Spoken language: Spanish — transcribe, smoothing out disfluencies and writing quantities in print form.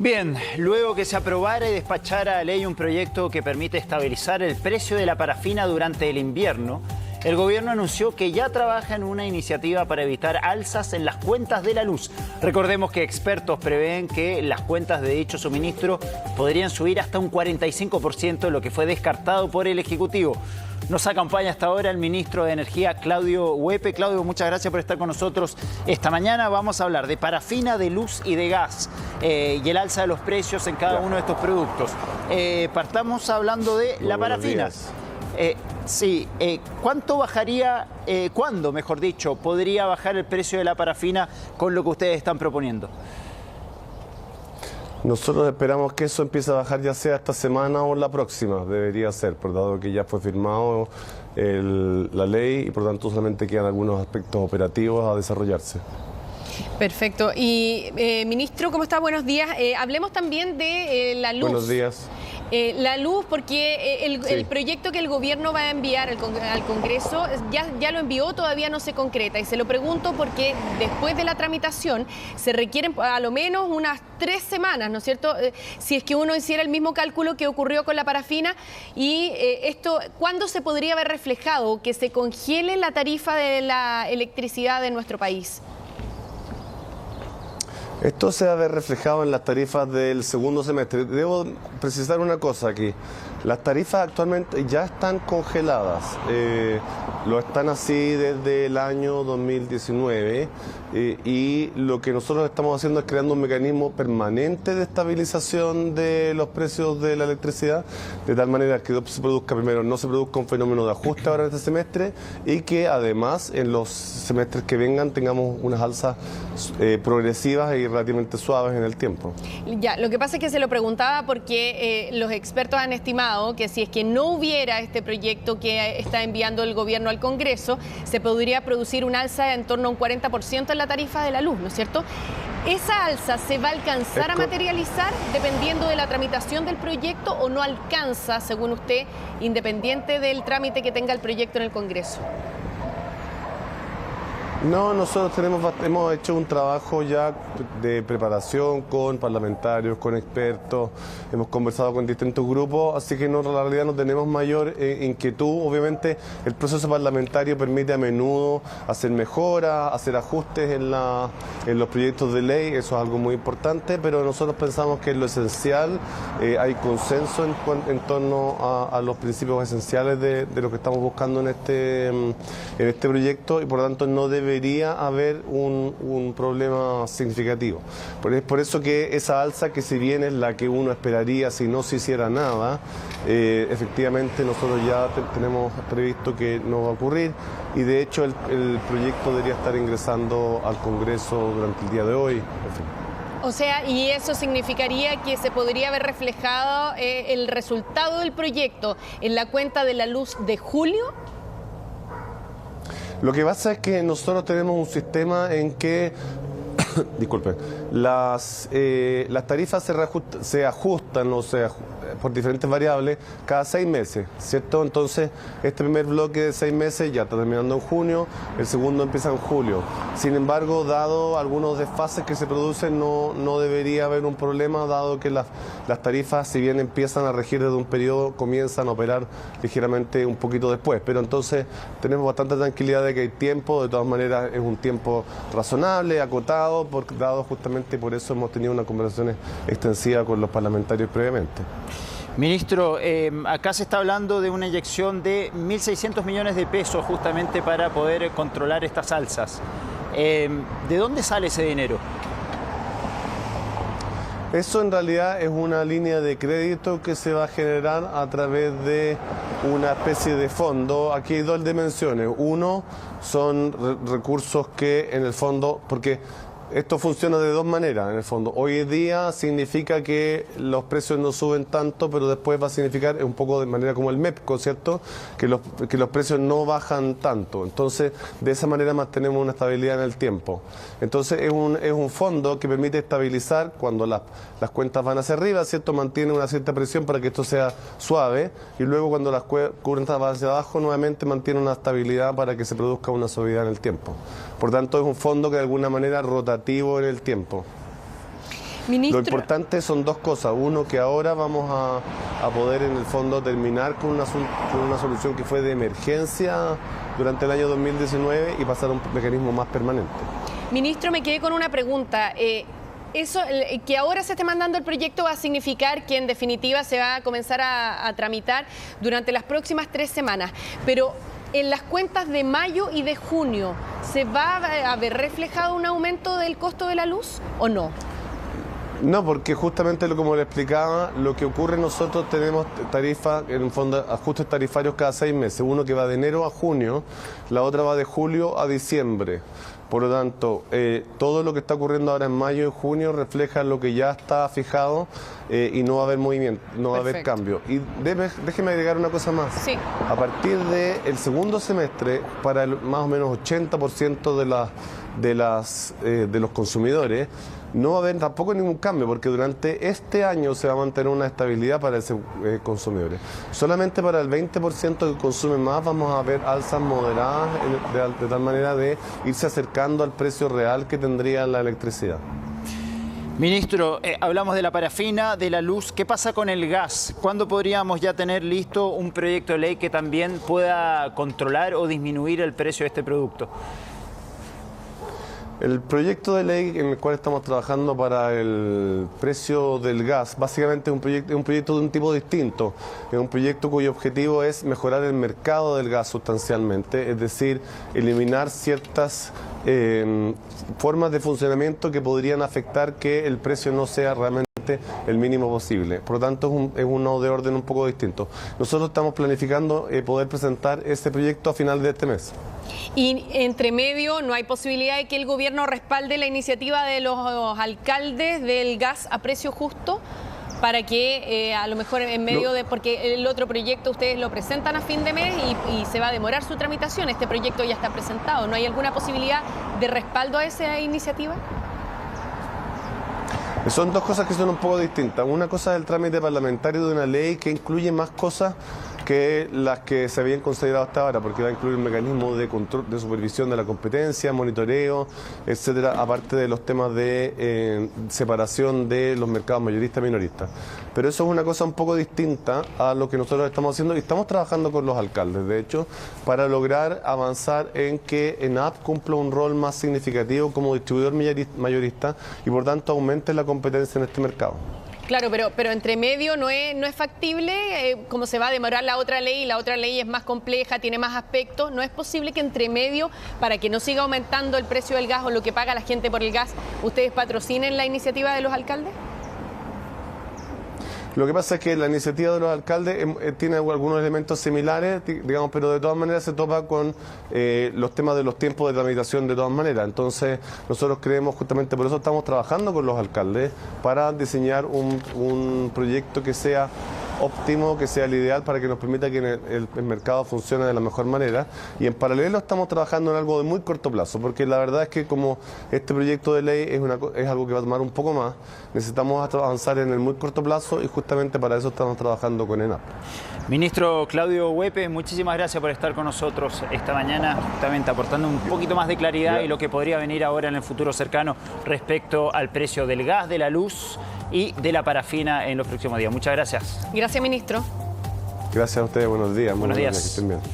Bien, luego que se aprobara y despachara a ley un proyecto que permite estabilizar el precio de la parafina durante el invierno, el gobierno anunció que ya trabaja en una iniciativa para evitar alzas en las cuentas de la luz. Recordemos que expertos prevén que las cuentas de dicho suministro podrían subir hasta un 45%, lo que fue descartado por el Ejecutivo. Nos acompaña hasta ahora el ministro de Energía, Claudio Huepe. Claudio, muchas gracias por estar con nosotros esta mañana. Vamos a hablar de parafina, de luz y de gas y el alza de los precios en cada uno de estos productos. Partamos hablando de la parafina. ¿Cuánto bajaría, cuándo, mejor dicho, podría bajar el precio de la parafina con lo que ustedes están proponiendo? Nosotros esperamos que eso empiece a bajar ya sea esta semana o la próxima, debería ser, por dado que ya fue firmado la ley y por tanto solamente quedan algunos aspectos operativos a desarrollarse. Perfecto. Y ministro, ¿cómo está? Buenos días. Hablemos también de la luz. Buenos días. La luz, porque el proyecto que el gobierno va a enviar al Congreso ya lo envió, todavía no se concreta. Y se lo pregunto porque después de la tramitación se requieren a lo menos unas 3 semanas, ¿no es cierto? Si es que uno hiciera el mismo cálculo que ocurrió con la parafina. Y esto, ¿cuándo se podría ver reflejado que se congele la tarifa de la electricidad de nuestro país? Esto se va a ver reflejado en las tarifas del segundo semestre. Debo precisar una cosa aquí. Las tarifas actualmente ya están congeladas. Lo están así desde el año 2019 y lo que nosotros estamos haciendo es creando un mecanismo permanente de estabilización de los precios de la electricidad, de tal manera que no se produzca un fenómeno de ajuste ahora en este semestre y que además en los semestres que vengan tengamos unas alzas progresivas y relativamente suaves en el tiempo. Ya, lo que pasa es que se lo preguntaba porque los expertos han estimado que si es que no hubiera este proyecto que está enviando el gobierno al Congreso, se podría producir un alza en torno a un 40% en la tarifa de la luz, ¿no es cierto? ¿Esa alza se va a alcanzar a materializar dependiendo de la tramitación del proyecto o no alcanza, según usted, independiente del trámite que tenga el proyecto en el Congreso? No, nosotros hemos hecho un trabajo ya de preparación con parlamentarios, con expertos, hemos conversado con distintos grupos, así que en realidad no tenemos mayor inquietud. Obviamente el proceso parlamentario permite a menudo hacer mejoras, hacer ajustes en los proyectos de ley, eso es algo muy importante, pero nosotros pensamos que en lo esencial hay consenso en torno a los principios esenciales de lo que estamos buscando en este proyecto y por lo tanto no debería haber un problema significativo. Es por eso que esa alza, que si bien es la que uno esperaría si no se hiciera nada, efectivamente nosotros ya tenemos previsto que no va a ocurrir y de hecho el proyecto debería estar ingresando al Congreso durante el día de hoy. En fin. O sea, y eso significaría que se podría haber reflejado el resultado del proyecto en la cuenta de la luz de julio. Lo que pasa es que nosotros tenemos un sistema en que, disculpen, las tarifas se ajustan por diferentes variables cada 6 meses, ¿cierto? Entonces, este primer bloque de 6 meses ya está terminando en junio, el segundo empieza en julio. Sin embargo, dado algunos desfases que se producen, no debería haber un problema, dado que las tarifas, si bien empiezan a regir desde un periodo, comienzan a operar ligeramente un poquito después. Pero entonces tenemos bastante tranquilidad de que hay tiempo, de todas maneras es un tiempo razonable, acotado, dado justamente por eso hemos tenido una conversación extensiva con los parlamentarios previamente. Ministro, acá se está hablando de una inyección de 1.600 millones de pesos justamente para poder controlar estas alzas. ¿De dónde sale ese dinero? Eso en realidad es una línea de crédito que se va a generar a través de una especie de fondo. Aquí hay 2 dimensiones. Uno son recursos que en el fondo, porque esto funciona de 2 maneras, en el fondo. Hoy en día significa que los precios no suben tanto, pero después va a significar un poco de manera como el MEPCO, ¿cierto? Que los precios no bajan tanto. Entonces, de esa manera mantenemos una estabilidad en el tiempo. Entonces, es un fondo que permite estabilizar cuando las cuentas van hacia arriba, ¿cierto? Mantiene una cierta presión para que esto sea suave y luego cuando las cuentas van hacia abajo, nuevamente mantiene una estabilidad para que se produzca una suavidad en el tiempo. Por tanto, es un fondo que de alguna manera rotativo en el tiempo. Ministro... Lo importante son dos cosas. Uno, que ahora vamos a poder en el fondo terminar con una solución que fue de emergencia durante el año 2019 y pasar a un mecanismo más permanente. Ministro, me quedé con una pregunta. Eso, que ahora se esté mandando el proyecto, va a significar que en definitiva se va a comenzar a tramitar durante las próximas 3 semanas. Pero en las cuentas de mayo y de junio, ¿se va a ver reflejado un aumento del costo de la luz o no? No, porque justamente como le explicaba, lo que ocurre, nosotros tenemos tarifas, en el fondo ajustes tarifarios cada 6 meses, uno que va de enero a junio, la otra va de julio a diciembre. Por lo tanto, todo lo que está ocurriendo ahora en mayo y junio refleja lo que ya está fijado y no va a haber movimiento, no va a haber cambio. Y déjeme agregar una cosa más. Sí. A partir del segundo semestre, para el más o menos 80% de los consumidores, no va a haber tampoco ningún cambio, porque durante este año se va a mantener una estabilidad para esos consumidores. Solamente para el 20% que consume más vamos a ver alzas moderadas de tal manera de irse acercando al precio real que tendría la electricidad. Ministro, hablamos de la parafina, de la luz. ¿Qué pasa con el gas? ¿Cuándo podríamos ya tener listo un proyecto de ley que también pueda controlar o disminuir el precio de este producto? El proyecto de ley en el cual estamos trabajando para el precio del gas, básicamente es un proyecto de un tipo distinto. Es un proyecto cuyo objetivo es mejorar el mercado del gas sustancialmente, es decir, eliminar ciertas formas de funcionamiento que podrían afectar que el precio no sea realmente el mínimo posible. Por lo tanto, es uno de orden un poco distinto. Nosotros estamos planificando poder presentar este proyecto a final de este mes. Y entre medio, ¿no hay posibilidad de que el gobierno respalde la iniciativa de los alcaldes del gas a precio justo? Para que a lo mejor en medio de... Porque el otro proyecto ustedes lo presentan a fin de mes y se va a demorar su tramitación. Este proyecto ya está presentado. ¿No hay alguna posibilidad de respaldo a esa iniciativa? Son dos cosas que son un poco distintas. Una cosa es el trámite parlamentario de una ley que incluye más cosas que las que se habían considerado hasta ahora, porque va a incluir mecanismos de control, de supervisión de la competencia, monitoreo, etcétera, aparte de los temas de separación de los mercados mayoristas y minoristas. Pero eso es una cosa un poco distinta a lo que nosotros estamos haciendo y estamos trabajando con los alcaldes, de hecho, para lograr avanzar en que ENAP cumpla un rol más significativo como distribuidor mayorista y por tanto aumente la competencia en este mercado. Claro, pero entre medio no es factible, como se va a demorar la otra ley, y la otra ley es más compleja, tiene más aspectos, ¿no es posible que entre medio, para que no siga aumentando el precio del gas o lo que paga la gente por el gas, ustedes patrocinen la iniciativa de los alcaldes? Lo que pasa es que la iniciativa de los alcaldes tiene algunos elementos similares, digamos, pero de todas maneras se topa con los temas de los tiempos de tramitación de todas maneras. Entonces, nosotros creemos, justamente por eso estamos trabajando con los alcaldes para diseñar un proyecto que sea óptimo, que sea el ideal para que nos permita que el mercado funcione de la mejor manera. Y en paralelo estamos trabajando en algo de muy corto plazo, porque la verdad es que como este proyecto de ley es algo que va a tomar un poco más, necesitamos avanzar en el muy corto plazo y justamente para eso estamos trabajando con ENAP. Ministro Claudio Huepe, muchísimas gracias por estar con nosotros esta mañana, justamente aportando un poquito más de claridad y lo que podría venir ahora en el futuro cercano respecto al precio del gas, de la luz y de la parafina en los próximos días. Muchas gracias. Gracias, ministro. Gracias a ustedes, buenos días. Buenos días. Que estén bien.